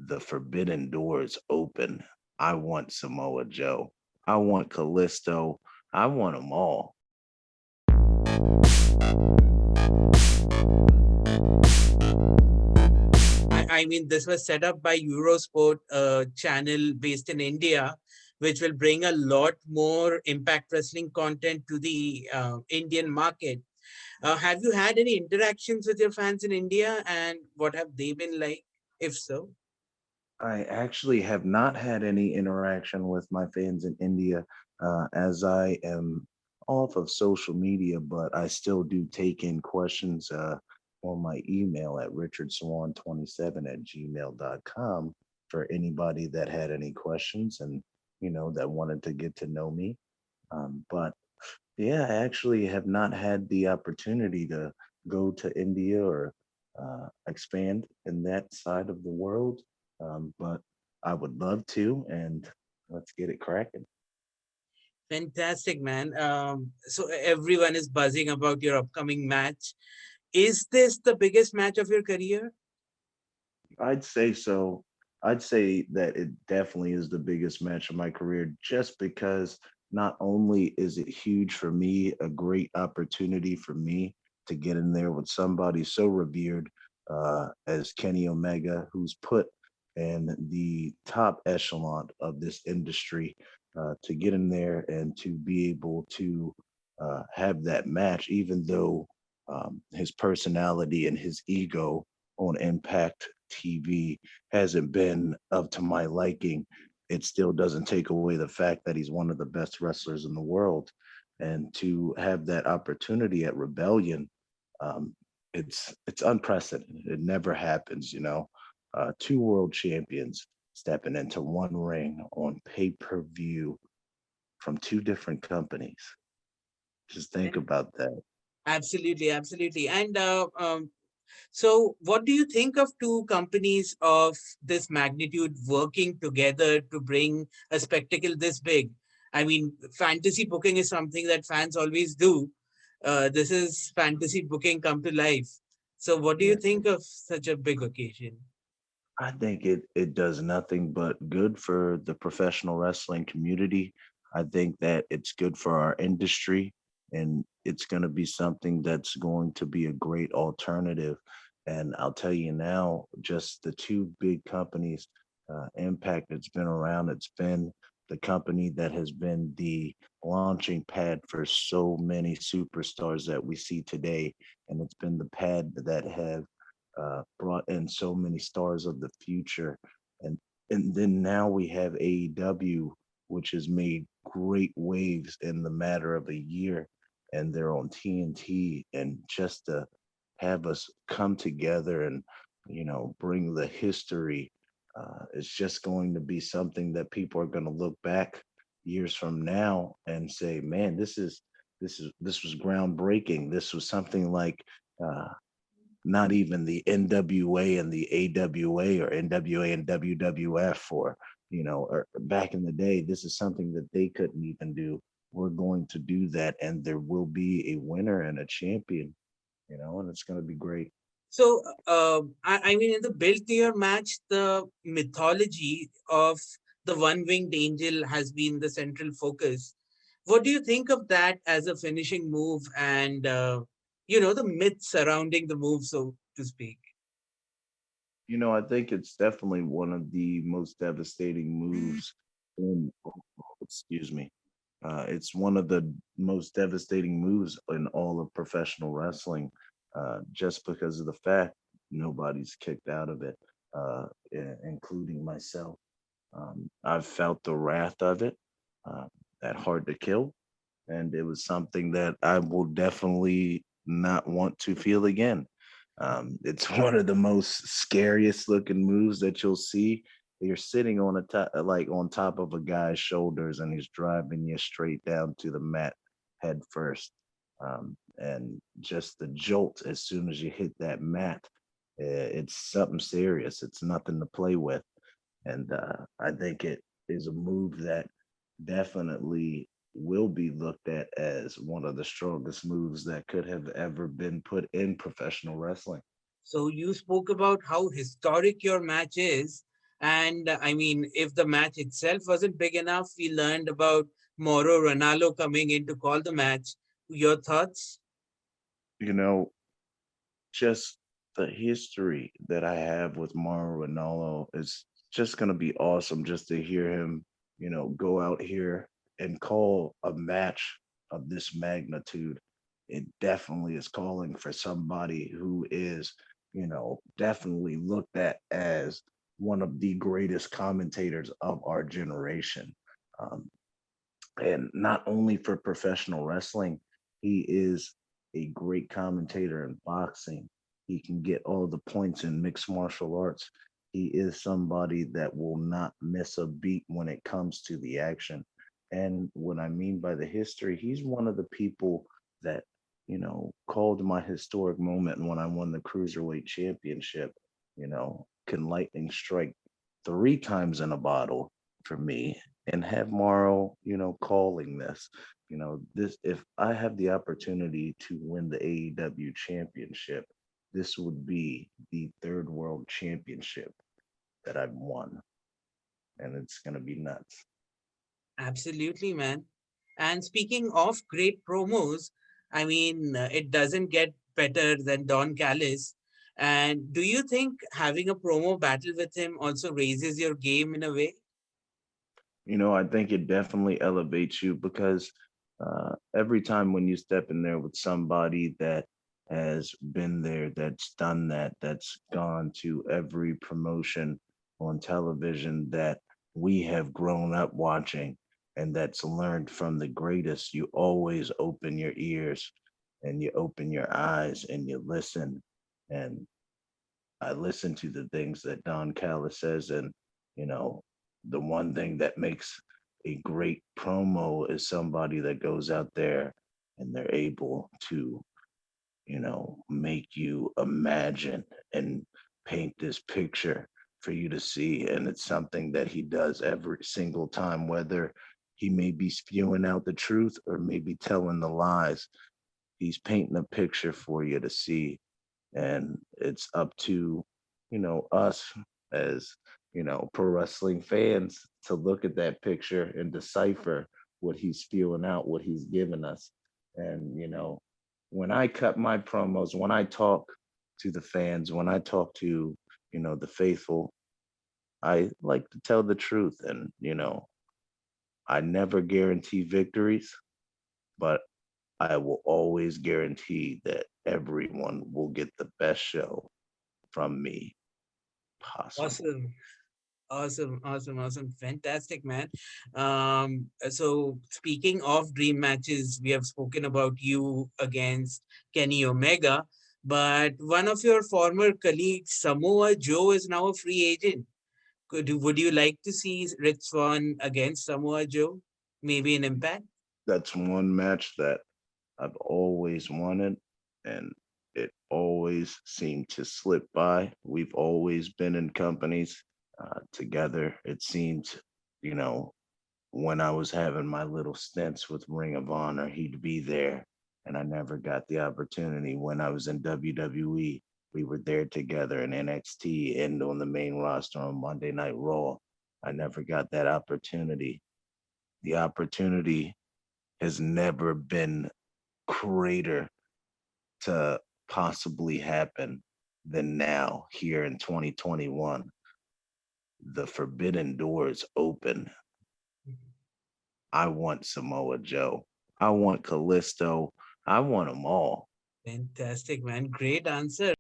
the forbidden doors open. I want Samoa Joe. I want Kalisto. I want them all. I mean, this was set up by Eurosport, a channel based in India, which will bring a lot more Impact Wrestling content to the Indian market. Have you had any interactions with your fans in India, and what have they been like, if so? I actually have not had any interaction with my fans in India, as I am off of social media, but I still do take in questions on my email at richardswan27 at gmail.com for anybody that had any questions and, that wanted to get to know me. But yeah, I actually have not had the opportunity to go to India or expand in that side of the world, but I would love to, and let's get it cracking. Fantastic, man. So everyone is buzzing about your upcoming match. Is this the biggest match of your career? I'd say so. I'd say that it definitely is the biggest match of my career just because not only is it huge for me, a great opportunity for me to get in there with somebody so revered as Kenny Omega, who's put in the top echelon of this industry, to get in there and to be able to have that match, even though his personality and his ego on Impact TV hasn't been up to my liking, it still doesn't take away the fact that he's one of the best wrestlers in the world. And to have that opportunity at Rebellion, um, it's unprecedented. It never happens, two world champions stepping into one ring on pay-per-view from two different companies. Just think about that. Absolutely, absolutely. And so, what do you think of two companies of this magnitude working together to bring a spectacle this big? I mean, fantasy booking is something that fans always do. This is fantasy booking come to life. So, what do you Yeah. think of such a big occasion? I think it does nothing but good for the professional wrestling community. I think that it's good for our industry, and it's going to be something that's going to be a great alternative. And I'll tell you now, just the two big companies, Impact, it's been around. It's been the company that has been the launching pad for so many superstars that we see today, and it's been the pad that have brought in so many stars of the future, and then now we have AEW, which has made great waves in the matter of a year, and they're on TNT, and just to have us come together and bring the history, it's just going to be something that people are going to look back years from now and say, man, this was groundbreaking. This was something like uh, not even the NWA and the AWA or NWA and WWF or back in the day, this is something that they couldn't even do. We're going to do that, and there will be a winner and a champion, and it's going to be great. So, I mean, in the build to your match, the mythology of the one winged angel has been the central focus. What do you think of that as a finishing move and, the myth surrounding the move, so to speak? I think it's definitely one of the most devastating moves in, excuse me, it's one of the most devastating moves in all of professional wrestling, just because of the fact nobody's kicked out of it, including myself. I've felt the wrath of it, uh, that hard to kill, and it was something that I will definitely not want to feel again. It's one of the most scariest looking moves that you'll see. You're sitting on a top, like on top of a guy's shoulders, and he's driving you straight down to the mat head first. And just the jolt as soon as you hit that mat, it's something serious. It's nothing to play with, and I think it is a move that definitely will be looked at as one of the strongest moves that could have ever been put in professional wrestling. So, you spoke about how historic your match is. And I mean, if the match itself wasn't big enough, we learned about Mauro Ranallo coming in to call the match. Your thoughts? You know, just the history that I have with Mauro Ranallo is just going to be awesome just to hear him, go out here and call a match of this magnitude. It definitely is calling for somebody who is, definitely looked at as one of the greatest commentators of our generation. Um, and not only for professional wrestling, he is a great commentator in boxing. He can get all the points in mixed martial arts. He is somebody that will not miss a beat when it comes to the action. And what I mean by the history, he's one of the people that, called my historic moment when I won the Cruiserweight Championship. Can lightning strike three times in a bottle for me and have Morrow, calling this. This if I have the opportunity to win the AEW championship, this would be the third world championship that I've won. And it's gonna be nuts. Absolutely, man. And speaking of great promos, I mean, it doesn't get better than Don Callis. And do you think having a promo battle with him also raises your game in a way? I think it definitely elevates you because every time when you step in there with somebody that has been there, that's done that, that's gone to every promotion on television that we have grown up watching and that's learned from the greatest, you always open your ears and you open your eyes and you listen. And I listen to the things that Don Callis says, and you know, the one thing that makes a great promo is somebody that goes out there and they're able to, make you imagine and paint this picture for you to see. And it's something that he does every single time, whether he may be spewing out the truth or maybe telling the lies. He's painting a picture for you to see, and it's up to us as pro wrestling fans to look at that picture and decipher what he's spewing out, what he's giving us. And when I cut my promos, when I talk to the fans, when I talk to the faithful, I like to tell the truth. And I never guarantee victories, but I will always guarantee that everyone will get the best show from me possible. Awesome. Awesome. Fantastic, man. So speaking of dream matches, we have spoken about you against Kenny Omega, but one of your former colleagues, Samoa Joe, is now a free agent. Would you like to see Rich Swann against Samoa Joe? Maybe an Impact? That's one match that I've always wanted, and it always seemed to slip by. We've always been in companies together. It seemed, you know, when I was having my little stints with Ring of Honor, he'd be there, and I never got the opportunity. When I was in WWE, we were there together in NXT and on the main roster on Monday Night Raw. I never got that opportunity. The opportunity has never been greater to possibly happen than now here in 2021. The forbidden doors open. I want Samoa Joe. I want Kalisto. I want them all. Fantastic, man. Great answer.